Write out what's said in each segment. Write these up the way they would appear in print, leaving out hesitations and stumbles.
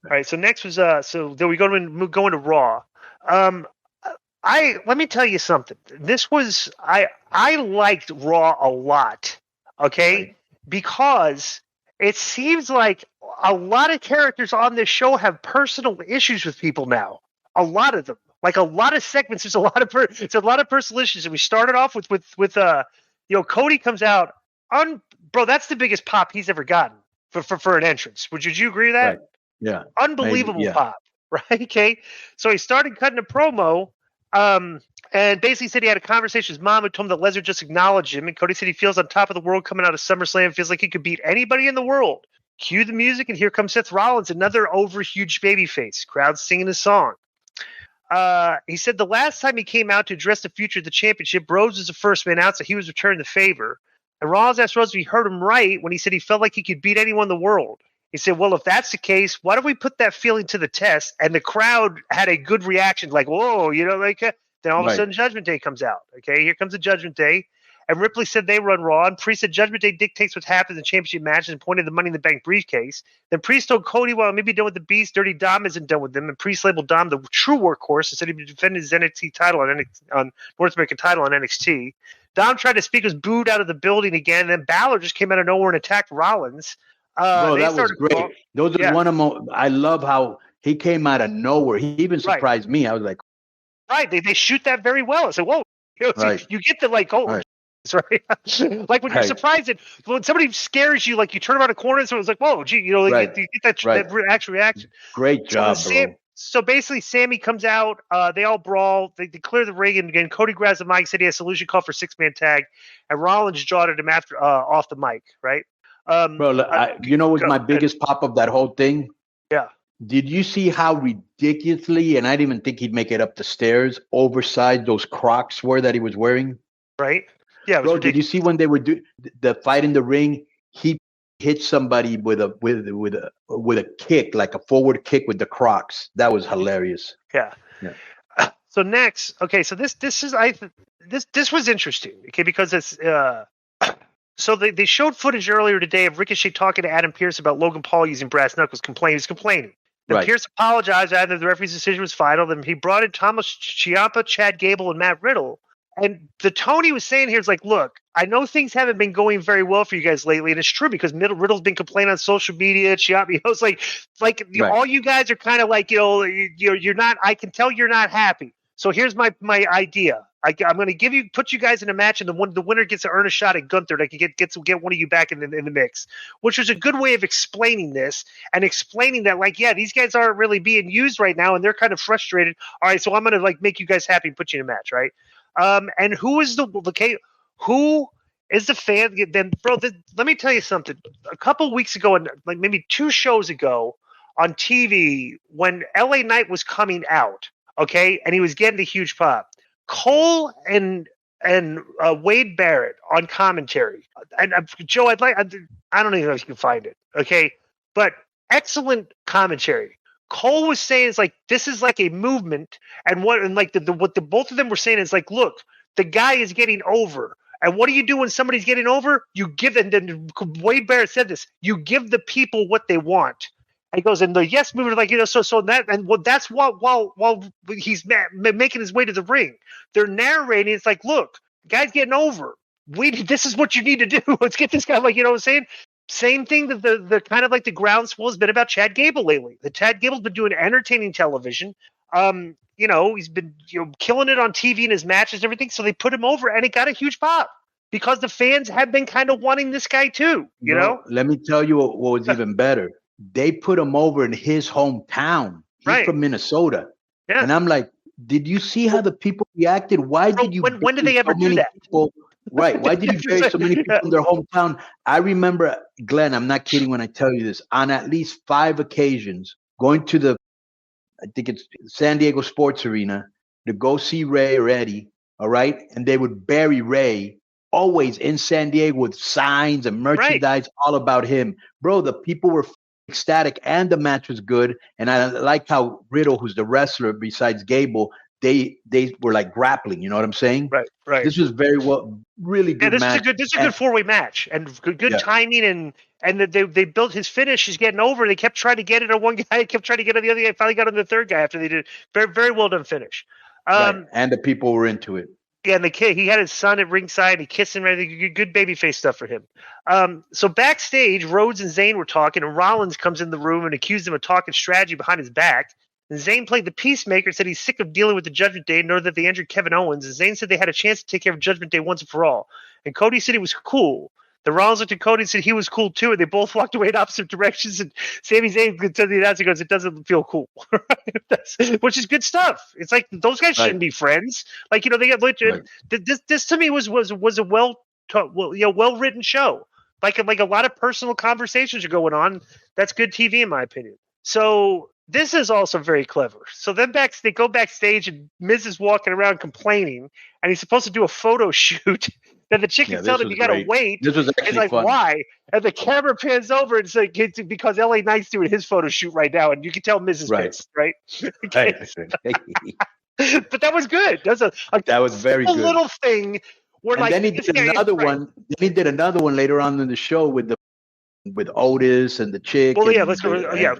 All right. So next was so then we go into Raw. Let me tell you something. This was I liked Raw a lot. Okay, Right. because it seems like a lot of characters on this show have personal issues with people now. A lot of them, like a lot of segments. There's a lot of it's a lot of personal issues. And we started off with Cody comes out bro. That's the biggest pop he's ever gotten for an entrance. Would you agree with that? Right. Yeah. Unbelievable Maybe, yeah. pop, right? Okay, so he started cutting a promo. And basically said he had a conversation with his mom who told him that Lesnar just acknowledged him. And Cody said he feels on top of the world coming out of SummerSlam, feels like he could beat anybody in the world. Cue the music, and here comes Seth Rollins, another over huge babyface. Crowd singing his song. He said the last time he came out to address the future of the championship, Rhodes was the first man out, so he was returning the favor. And Rollins asked Rhodes if he heard him right when he said he felt like he could beat anyone in the world. He said, well, if that's the case, why don't we put that feeling to the test? And the crowd had a good reaction, like, whoa, then all of a sudden Judgment Day comes out. Okay, here comes the Judgment Day. And Ripley said they run Raw. And Priest said Judgment Day dictates what happens in championship matches and pointed the Money in the Bank briefcase. Then Priest told Cody, well, maybe done with the Beast. Dirty Dom isn't done with them. And Priest labeled Dom the true workhorse and said he'd be defending his NXT title on North American title on NXT. Dom tried to speak, was booed out of the building again. And then Balor just came out of nowhere and attacked Rollins. Bro, that was great. Those are one of them. I love how he came out of nowhere. He even surprised me. I was like, right. They shoot that very well. I said, whoa. You get the like, oh, right. Like when you're surprised when somebody scares you, like you turn around a corner and someone's like, whoa, gee, you get that actual reaction. Great job, bro. So basically, Sammy comes out. They all brawl. They clear the ring, and again, Cody grabs the mic, said he has a solution call for 6-man tag, and Rollins jawed at him after off the mic, right? Bro, you know what's my biggest pop of that whole thing? Yeah. Did you see how ridiculously, and I didn't even think he'd make it up the stairs, oversized those Crocs were that he was wearing? Right. Yeah. Bro, did you see when they would do the fight in the ring? He hit somebody with a kick, like a forward kick with the Crocs. That was hilarious. Yeah. So next, okay, so this was interesting, okay, because it's so they showed footage earlier today of Ricochet talking to Adam Pearce about Logan Paul using brass knuckles. He was complaining. Then Pearce apologized after the referee's decision was final. Then he brought in Thomas Ciampa, Chad Gable, and Matt Riddle. And the Tony was saying here is like, look, I know things haven't been going very well for you guys lately, and it's true because Riddle's been complaining on social media. Ciampa, it's like all you guys are kind of like, you're not. I can tell you're not happy. So here's my idea. I'm going to put you guys in a match, and the winner gets to earn a shot at Gunther. I can get one of you back in the mix, which was a good way of explaining this and explaining that, like, yeah, these guys aren't really being used right now, and they're kind of frustrated. All right, so I'm going to make you guys happy and put you in a match, right? And who is who is the fan? Then, bro, let me tell you something. A couple weeks ago, and like maybe 2 shows ago on TV, when LA Knight was coming out, okay, and he was getting a huge pop. Cole and Wade Barrett on commentary. And Joe, I don't even know if you can find it. Okay, but excellent commentary. Cole was saying is like this is like a movement, and what the both of them were saying is like, look, the guy is getting over. And what do you do when somebody's getting over? You give them. And Wade Barrett said this. You give the people what they want. And he goes, and the yes movement, like, so that, and that's while he's making his way to the ring, they're narrating. It's like, look, guy's getting over. This is what you need to do. Let's get this guy, like, you know what I'm saying? Same thing that the kind of like the groundswell has been about Chad Gable lately. The Chad Gable's been doing entertaining television. He's been killing it on TV in his matches and everything. So they put him over, and it got a huge pop because the fans have been kind of wanting this guy too. You know. Let me tell you what was even better. They put him over in his hometown. He's from Minnesota. Yeah. And I'm like, did you see how the people reacted? Why did you? When did they ever do that? Right. Why did you bury so many people in their hometown? I remember, Glenn, I'm not kidding when I tell you this, on at least 5 occasions, going to I think it's San Diego Sports Arena to go see Ray or Eddie. All right. And they would bury Ray always in San Diego with signs and merchandise all about him. Bro, the people were ecstatic and the match was good. And I like how Riddle, who's the wrestler besides Gable, they were like grappling. You know what I'm saying? Right. This was really good match. This is a good 4-way match and good timing and they built his finish. He's getting over. They kept trying to get it on one guy. Kept trying to get on the other guy. Finally got on the third guy after they did very, very well done finish. Right. And the people were into it. Yeah, and the kid, he had his son at ringside. He kissed him. Everything, good babyface stuff for him. So backstage, Rhodes and Zayn were talking, and Rollins comes in the room and accused him of talking strategy behind his back. And Zayn played the peacemaker, said he's sick of dealing with the Judgment Day, nor that they injured Kevin Owens. And Zayn said they had a chance to take care of Judgment Day once and for all. And Cody said he was cool. The Rollins looked at Cody and said he was cool too, and they both walked away in opposite directions. And Sami Zayn to the announcer goes, "It doesn't feel cool," which is good stuff. It's like those guys shouldn't be friends. Like they got this to me was a well written show. Like a lot of personal conversations are going on. That's good TV in my opinion. So this is also very clever. So then they go backstage and Miz is walking around complaining, and he's supposed to do a photo shoot. Then the chick is telling him you got to wait. This was actually it's like, fun. why? And the camera pans over and it's like, because LA Knight's doing his photo shoot right now, and you can tell Miz is pissed, right? Okay. But that was good. That was very good. Little thing where and then he did another one. Then he did another one later on in the show with Otis and the chick. Well, yeah, let's go.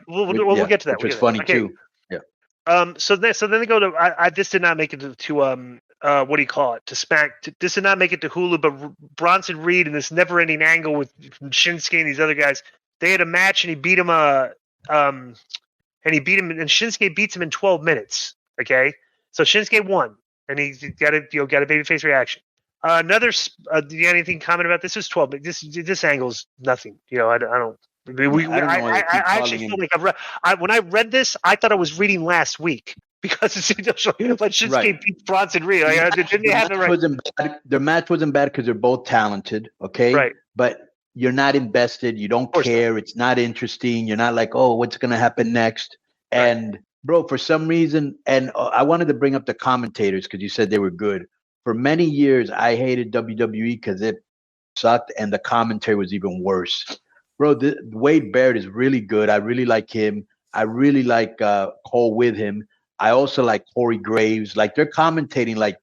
We'll get to that. Which was funny too. Yeah. So then they go to. This did not make it to what do you call it? This did not make it to Hulu, but Bronson Reed and this never-ending angle with Shinsuke and these other guys. They had a match and he beat him. And Shinsuke beats him in 12 minutes. Okay, so Shinsuke won, and he got a babyface reaction. Another anything comment about this was 12. But this angle's nothing. I don't. I actually feel like when I read this, I thought I was reading last week because it's like Shinsuke beats Bronson Reed. Their match wasn't bad because they're both talented, okay? Right. But you're not invested. You don't care. It's not interesting. You're not like, oh, what's going to happen next? Right. And bro, for some reason, and I wanted to bring up the commentators because you said they were good. For many years, I hated WWE because it sucked and the commentary was even worse. Bro, Wade Barrett is really good. I really like him. I really like Cole with him. I also like Corey Graves. Like they're commentating like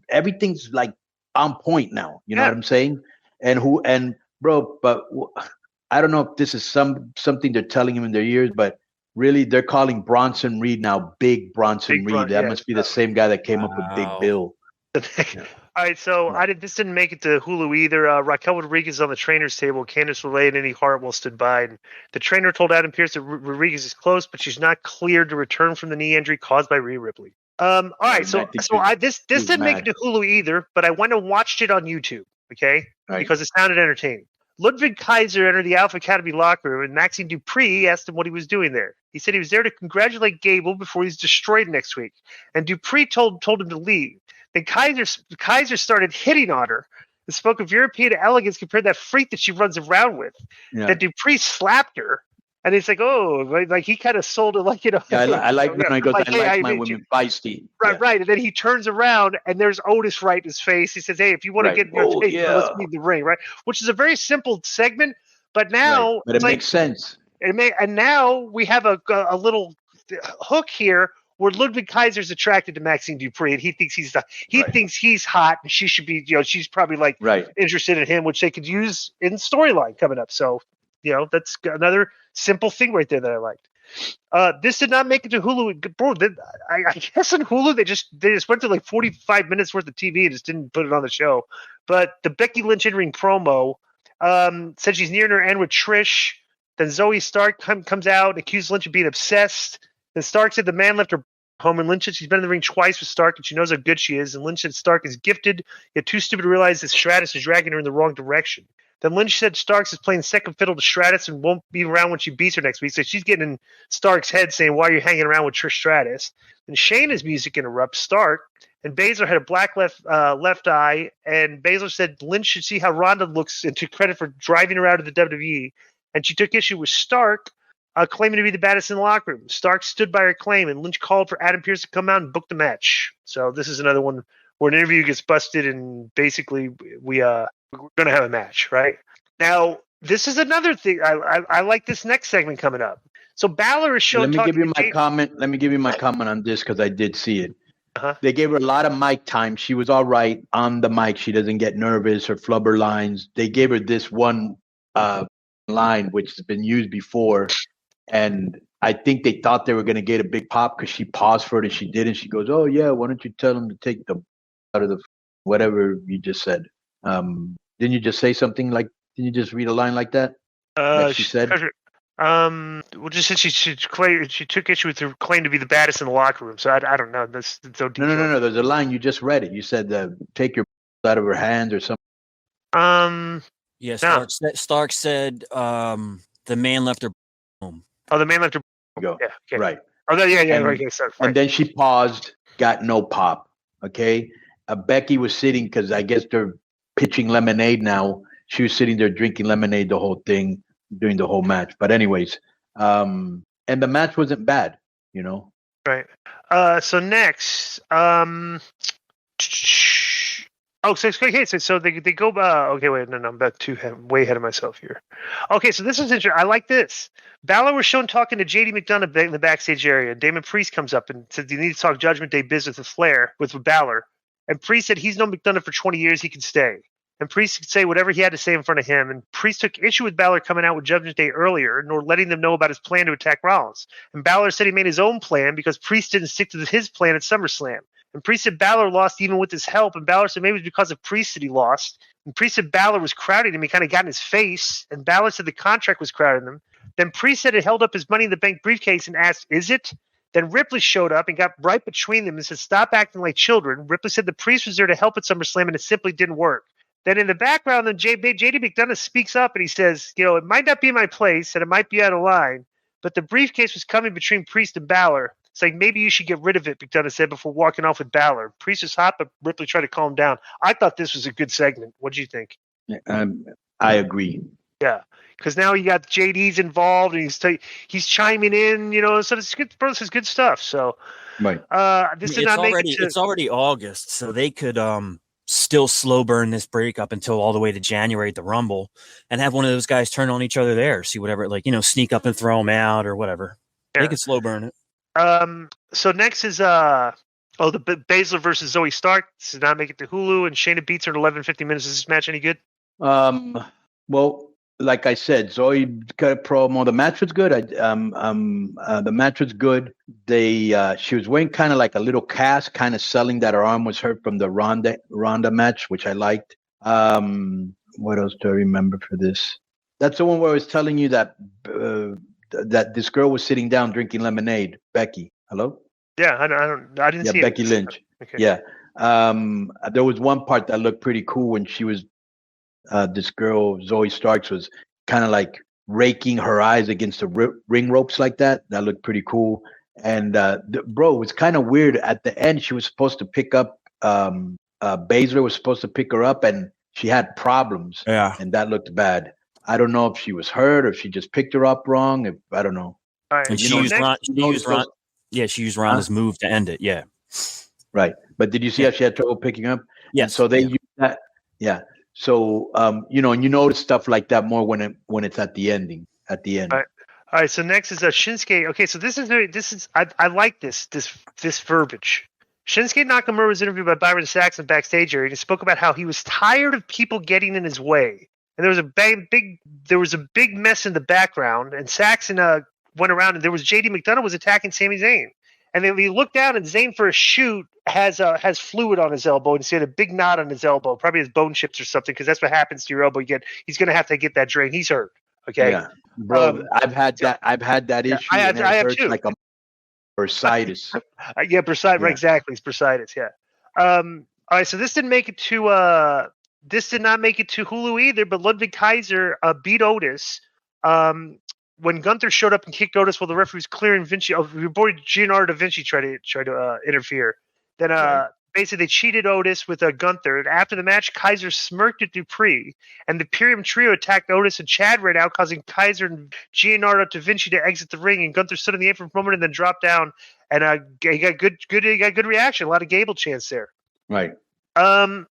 everything's like on point now. You know what I'm saying? And bro, but I don't know if this is something they're telling him in their ears, but really they're calling Bronson Reed now Big Bronson Reed. That must be the same guy that came up with Big Bill. All right, so this didn't make it to Hulu either. Raquel Rodriguez is on the trainer's table. Candice LeRae and Indy Hartwell stood by. And the trainer told Adam Pearce that Rodriguez is close, but she's not cleared to return from the knee injury caused by Rhea Ripley. All right, this didn't make it to Hulu either, but I went and watched it on YouTube, okay? Right. Because it sounded entertaining. Ludwig Kaiser entered the Alpha Academy locker room, and Maxine Dupree asked him what he was doing there. He said he was there to congratulate Gable before he's destroyed next week. And Dupree told him to leave. Then Kaiser started hitting on her and spoke of European elegance compared to that freak that she runs around with. Yeah. Then Dupree slapped her, and he's like, "Oh, like he kind of sold it, like Yeah, I like when I go. I like my women feisty." Right. And then he turns around, and there's Otis right in his face. He says, "Hey, if you want to get in your face, let's meet in the ring." Right, which is a very simple segment, but now but it makes sense. And now we have a little hook here. Where Ludwig Kaiser's attracted to Maxine Dupree, and he thinks he's hot, and she should be, she's probably interested in him, which they could use in storyline coming up. So, that's another simple thing right there that I liked. This did not make it to Hulu, bro. I guess on Hulu they just went to like 45 minutes worth of TV and just didn't put it on the show. But the Becky Lynch in-ring promo said she's nearing her end with Trish. Then Zoe Stark comes out and accused Lynch of being obsessed. Then Stark said the man left her home, and Lynch said she's been in the ring twice with Stark, and she knows how good she is. And Lynch said Stark is gifted, yet too stupid to realize that Stratus is dragging her in the wrong direction. Then Lynch said Starks is playing second fiddle to Stratus and won't be around when she beats her next week. So she's getting in Stark's head saying, why are you hanging around with Trish Stratus? And Shayna's music interrupts Stark, and Baszler had a black left eye, and Baszler said Lynch should see how Ronda looks and took credit for driving her out of the WWE. And she took issue with Stark, claiming to be the baddest in the locker room. Stark stood by her claim, and Lynch called for Adam Pearce to come out and book the match. So this is another one where an interview gets busted, and basically we're going to have a match, right? Now, this is another thing. I like this next segment coming up. So Balor is showing. Let me give you my comment on this because I did see it. Uh-huh. They gave her a lot of mic time. She was all right on the mic. She doesn't get nervous or flubber lines. They gave her this one line, which has been used before. And I think they thought they were going to get a big pop because she paused for it and she didn't. She goes, "Oh yeah, why don't you tell them to take the out of the whatever you just said?" Didn't you just say something like? Didn't you just read a line like that? That she said. Well, just said she took issue with her claim to be the baddest in the locker room. So I don't know. That's so detailed. No. There's a line you just read it. You said, "Take your out of her hands" or something. Yeah. Stark said, "The man left her home." Oh, the man left her. Go. Yeah. Okay. Right. Oh, yeah. And, Right. Yeah, sorry. And then she paused, got no pop. Okay. Becky was sitting because I guess they're pitching lemonade now. She was sitting there drinking lemonade the whole thing during the whole match. But anyways, and the match wasn't bad, you know. Right. So next, so they go. Okay, wait, no, I'm about way ahead of myself here. Okay, so this is interesting. I like this. Balor was shown talking to JD McDonough in the backstage area. Damon Priest comes up and says he needs to talk Judgment Day business with Flair, with Balor. And Priest said he's known McDonough for 20 years. He can stay. And Priest could say whatever he had to say in front of him. And Priest took issue with Balor coming out with Judgment Day earlier, nor letting them know about his plan to attack Rollins. And Balor said he made his own plan because Priest didn't stick to his plan at SummerSlam. And Priest said Balor lost even with his help. And Balor said maybe it was because of Priest that he lost. And Priest said Balor was crowding him. He kind of got in his face. And Balor said the contract was crowding him. Then Priest said it held up his Money in the Bank briefcase and asked, "Is it?" Then Ripley showed up and got right between them and said, "Stop acting like children." Ripley said the Priest was there to help at SummerSlam and it simply didn't work. Then in the background, then JD McDonough speaks up and he says, it might not be my place and it might be out of line, but the briefcase was coming between Priest and Balor. It's like, maybe you should get rid of it, McDonough said before walking off with Balor. Priest is hot, but Ripley tried to calm him down. I thought this was a good segment. What do you think? I agree. Yeah, because now you got JD's involved and he's chiming in, so it's good. Bro, this is good stuff. So, right. This did not make it to... It's already August, so they could still slow burn this break up until all the way to January at the Rumble and have one of those guys turn on each other there, see whatever, sneak up and throw them out or whatever. Yeah. They could slow burn it. So next is the Baszler versus Zoe Stark. This did not make it to Hulu, and Shayna beats her in 11:50 minutes. Is this match any good? Well, like I said, Zoe got a promo. The match was good. The match was good. She was wearing kind of like a little cast, kind of selling that her arm was hurt from the Ronda match, which I liked. What else do I remember for this? That's the one where I was telling you that that this girl was sitting down drinking lemonade. Becky, hello? Yeah, I didn't see Becky it. Lynch. Okay. Yeah. There was one part that looked pretty cool when she was. This girl, Zoe Starks, was kind of like raking her eyes against the ring ropes like that. That looked pretty cool. And bro, it was kind of weird. At the end, she was supposed to pick up, Baszler was supposed to pick her up, and she had problems. Yeah. And that looked bad. I don't know if she was hurt or if she just picked her up wrong. I don't know. All right. And she used Ronda's move to end it. Yeah. Right. But did you see how she had trouble picking up? Yes. And so they used that. Yeah. So and you notice stuff like that more when it's at the end. All right. So next is Shinsuke. Okay, so this is I like this verbiage. Shinsuke Nakamura was interviewed by Byron Saxton backstage area, and he spoke about how he was tired of people getting in his way. And there was a big mess in the background, and Saxton went around, and there was JD McDonough was attacking Sami Zayn. And then we look down, and Zayn for a shoot has fluid on his elbow, and he had a big knot on his elbow, probably his bone chips or something, because that's what happens to your elbow. He's going to have to get that drain. He's hurt. Okay, yeah, bro. I've had that issue. I have too. Like a bursitis. Yeah, bursitis. Right, exactly. It's bursitis. Yeah. All right. So this didn't make it to. This did not make it to Hulu either. But Ludwig Kaiser beat Otis. When Gunther showed up and kicked Otis while the referee was clearing Vinci, your boy Giancarlo da Vinci tried to interfere. Then basically they cheated Otis with Gunther. And after the match, Kaiser smirked at Dupree, and the Imperium Trio attacked Otis, and Chad ran out, causing Kaiser and Giancarlo da Vinci to exit the ring. And Gunther stood on the apron for a moment and then dropped down. And he got good reaction. A lot of Gable chants there. Right. And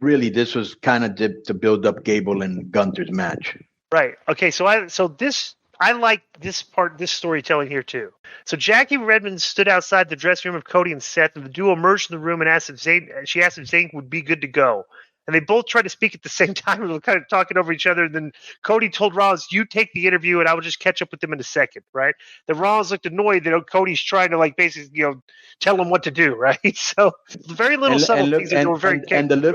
really, this was kind of to build up Gable and Gunther's match. Right. Okay. So I like this storytelling here too. So Jackie Redmond stood outside the dressing room of Cody and Seth, and the duo emerged from the room and asked if Zayn would be good to go. and they both tried to speak at the same time and were kind of talking over each other. And then Cody told Rollins, "You take the interview, and I will just catch up with them in a second." Right? Then Rollins looked annoyed that Cody's trying to basically tell him what to do. Right? So very little subtle things that were very.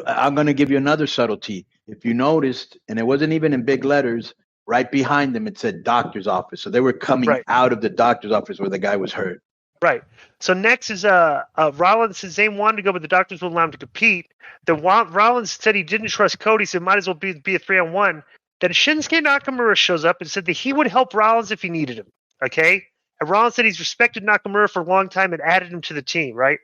I'm going to give you another subtlety. If you noticed, and it wasn't even in big letters, right behind them it said doctor's office. So they were coming out of the doctor's office where the guy was hurt. Right. So next is Rollins said Zayn wanted to go, but the doctors wouldn't allow him to compete. Then Rollins said he didn't trust Cody, so it might as well be a 3-on-1. Then Shinsuke Nakamura shows up and said that he would help Rollins if he needed him. Okay? And Rollins said he's respected Nakamura for a long time and added him to the team, right?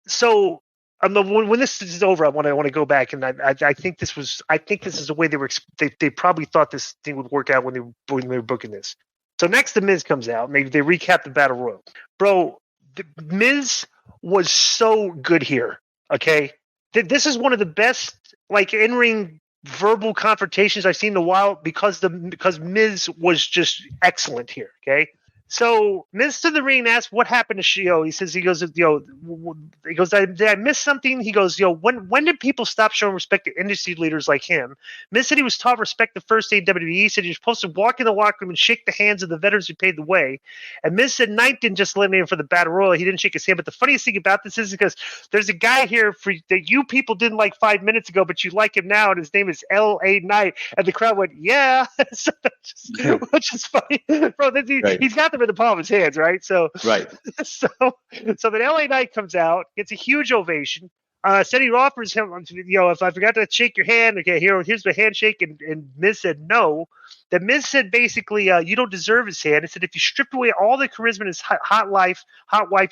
So when this is over, I want to go back, and I think this is the way they probably thought this thing would work out when they were booking this. So next, the Miz comes out. Maybe they recap the Battle Royal. Bro, the Miz was so good here. Okay, this is one of the best in-ring verbal confrontations I've seen in a while because Miz was just excellent here. Okay. So Miz to the ring and asks what happened to Shio. He goes, did I miss something? He goes, when did people stop showing respect to industry leaders like him? Miz said he was taught respect the first day in WWE. He said he was supposed to walk in the locker room and shake the hands of the veterans who paid the way. And Miz said Knight didn't just eliminate him for the Battle Royal. He didn't shake his hand. But the funniest thing about this is because there's a guy here that you people didn't like 5 minutes ago, but you like him now, and his name is LA Knight. And the crowd went, yeah. So which is funny. Bro, he's got them in the palm of his hands, right? So then LA Knight comes out, gets a huge ovation. Said he offers him, if I forgot to shake your hand, okay, here's the handshake, and Miz said no. Then Miz said basically, you don't deserve his hand. He said if you stripped away all the charisma in his hot wife,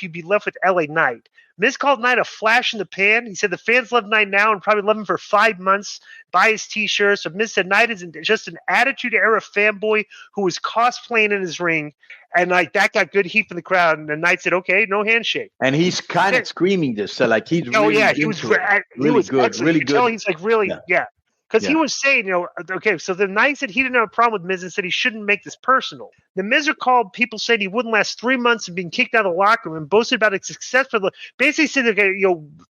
you'd be left with LA Knight. Miz called Knight a flash in the pan. He said the fans love Knight now and probably love him for 5 months. Buy his T-shirt. So Miz said Knight is just an Attitude Era fanboy who was cosplaying in his ring, and that got good heat from the crowd. And the Knight said, "Okay, no handshake." And he's kind of screaming this, so he's he was good, excellent. Really good. Tell he's really Because he was saying, okay, so the Knight said he didn't have a problem with Miz and said he shouldn't make this personal. The Miz called people saying he wouldn't last 3 months and being kicked out of the locker room and boasted about his success. Basically said, okay,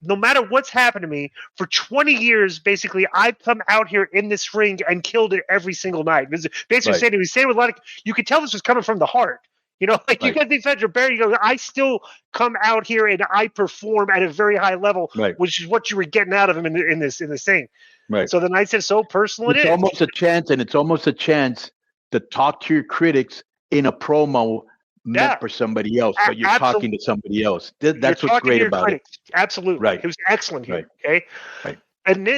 no matter what's happened to me, for 20 years, basically, I've come out here in this ring and killed it every single night. Basically saying, he was saying with a lot of, you could tell this was coming from the heart. You got these guys are buried. I still come out here and I perform at a very high level, which is what you were getting out of him in this thing. Right. So the Knight said, so personal it's almost a chance, and it's almost a chance to talk to your critics in a promo meant for somebody else, but you're talking to somebody else. That's what's great about it. Absolutely. Right. It was excellent here. Okay. Right. And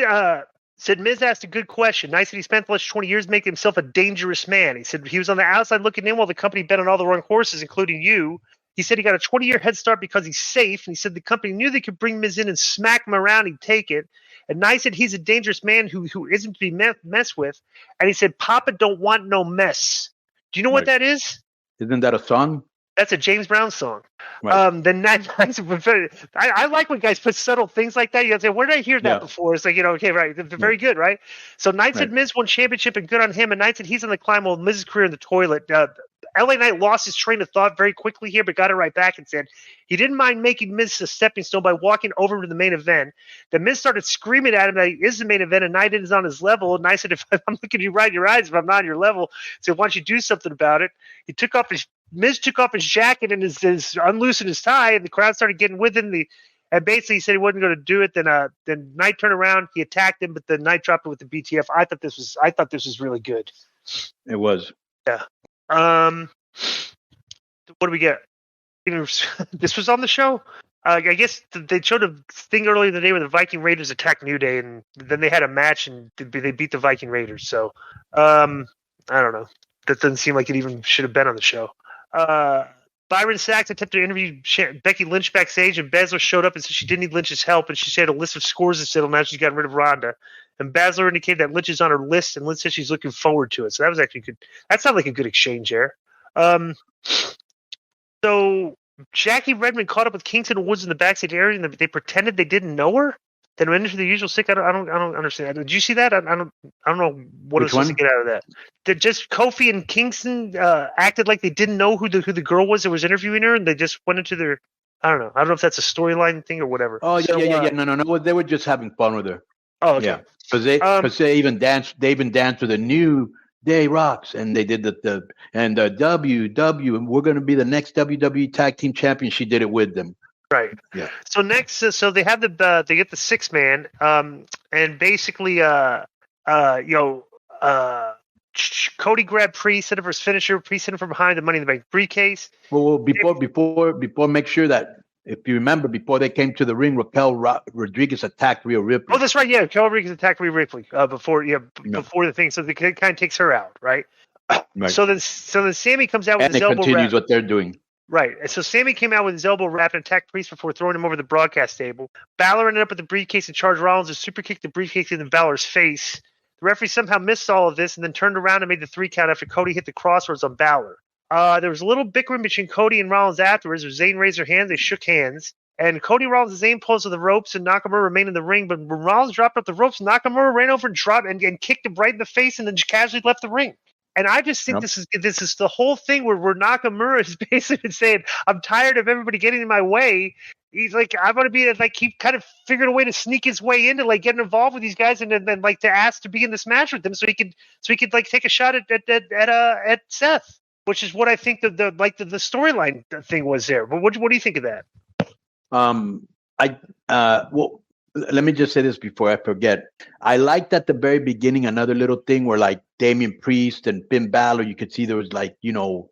said Miz asked a good question. Knight said he spent the last 20 years making himself a dangerous man. He said he was on the outside looking in while the company bet on all the wrong horses, including you. He said he got a 20-year head start because he's safe. And he said the company knew they could bring Miz in and smack him around. He'd take it. And Knight said he's a dangerous man who isn't to be messed with. And he said, Papa don't want no mess. Do you know what that is? Isn't that a song? That's a James Brown song. Right. I like when guys put subtle things like that. You say, where did I hear that before? It's okay, right. Very good, right? So Knight said Miz won championship and good on him. And Knight said he's on the climb while Miz's career in the toilet. LA Knight lost his train of thought very quickly here, but got it right back and said he didn't mind making Miz a stepping stone by walking over to the main event. Then Miz started screaming at him that he is the main event and Knight is on his level. And Knight said, if I'm looking at you right in your eyes, if I'm not on your level, so why don't you do something about it? Miz took off his jacket and unloosened his tie, and the crowd started getting with him. And basically he said he wasn't going to do it. Then Knight turned around, he attacked him, but the Knight dropped it with the BTF. I thought this was really good. It was. Yeah. What do we get? This was on the show. I guess they showed a thing earlier in the day where the Viking Raiders attacked New Day, and then they had a match and they beat the Viking Raiders. So I don't know. That doesn't seem like it even should have been on the show. Byron Sachs attempted to interview Becky Lynch backstage, and Baszler showed up and said she didn't need Lynch's help, and she said a list of scores to settle. Now she's gotten rid of Ronda. And Baszler indicated that Lynch is on her list, and Lynch said she's looking forward to it. So that was actually good. That sounded like a good exchange there. So Jackie Redmond caught up with Kingston Woods in the backstage area, and they pretended they didn't know her. Then went into the usual sick. I don't understand. Did you see that? I don't know what was supposed to get out of that. Did just Kofi and Kingston acted like they didn't know who the girl was that was interviewing her, and they just went into their. I don't know if that's a storyline thing or whatever. Oh yeah. No. They were just having fun with her. Oh, okay. Yeah, because they even danced with the New Day Rocks, and they did the W, and we're going to be the next WWE Tag Team Champion. She did it with them. Right. Yeah. So next, so they have they get the 6-man, and basically, Cody grabbed Priest, hit him for his finisher. Priest hit him from behind the Money in the Bank briefcase. Well, before, make sure that if you remember, before they came to the ring, Raquel Rodriguez attacked Rhea Ripley. Oh, that's right. Yeah, Raquel Rodriguez attacked Rhea Ripley before the thing. So they kind of takes her out, right? Right. So then Sammy comes out with and his it elbow continues wrap. what they're doing. Right. And so Sammy came out with his elbow wrap and attacked Priest before throwing him over the broadcast table. Balor ended up with the briefcase and charged Rollins to super kick the briefcase in Balor's face. The referee somehow missed all of this and then turned around and made the 3 count after Cody hit the crossroads on Balor. There was a little bickering between Cody and Rollins afterwards. Zayn raised their hands. They shook hands. And Cody Rollins and Zayn posed to the ropes, and Nakamura remained in the ring. But when Rollins dropped up the ropes, Nakamura ran over and dropped and kicked him right in the face, and then casually left the ring. And I just think this is the whole thing where Nakamura is basically saying, "I'm tired of everybody getting in my way." He's like, "I want to be like keep kind of figuring a way to sneak his way into like getting involved with these guys, and then like to ask to be in this match with them, so he could like take a shot at Seth." Which is what I think the storyline thing was there. But what do you think of that? Well, let me just say this before I forget. I liked at the very beginning another little thing where like Damian Priest and Finn Balor, you could see there was like, heat the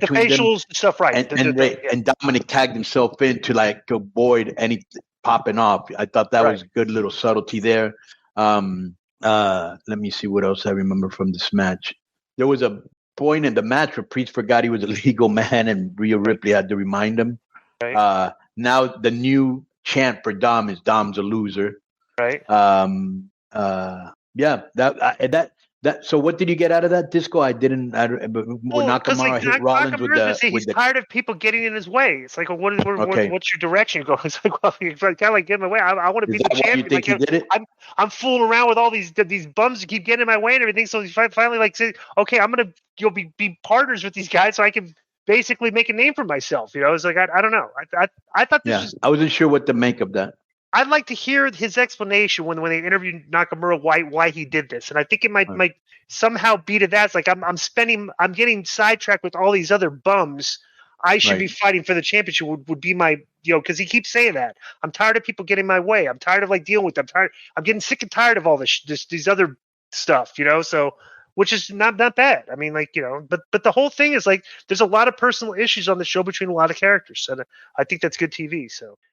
facials and stuff, right? And Dominic tagged himself in to like avoid any popping off. I thought that was a good little subtlety there. Let me see what else I remember from this match. There was a point in the match where Priest forgot he was a legal man, and Rhea Ripley had to remind him. Right. Now the new chant for Dom is Dom's a loser. Right. So what did you get out of that, Disco? Nakamura hit Rollins he's tired of people getting in his way. It's like, what's your direction? It's like, well, it's kind of like get in my way. I want to be the champion. You think he did it? I'm fooling around with all these bums who keep getting in my way and everything. So he finally like said, okay, I'm gonna be partners with these guys so I can basically make a name for myself. It's like I don't know. I thought this was. I wasn't sure what to make of that. I'd like to hear his explanation when they interviewed Nakamura why he did this, and I think it might somehow be to that. It's like I'm getting sidetracked with all these other bums. I should be fighting for the championship. Would be my because he keeps saying that. I'm tired of people getting in my way. I'm tired of like dealing with them. I'm getting sick and tired of all these other stuff. So. Which is not bad. I mean, but the whole thing is like there's a lot of personal issues on the show between a lot of characters, and I think that's good TV. So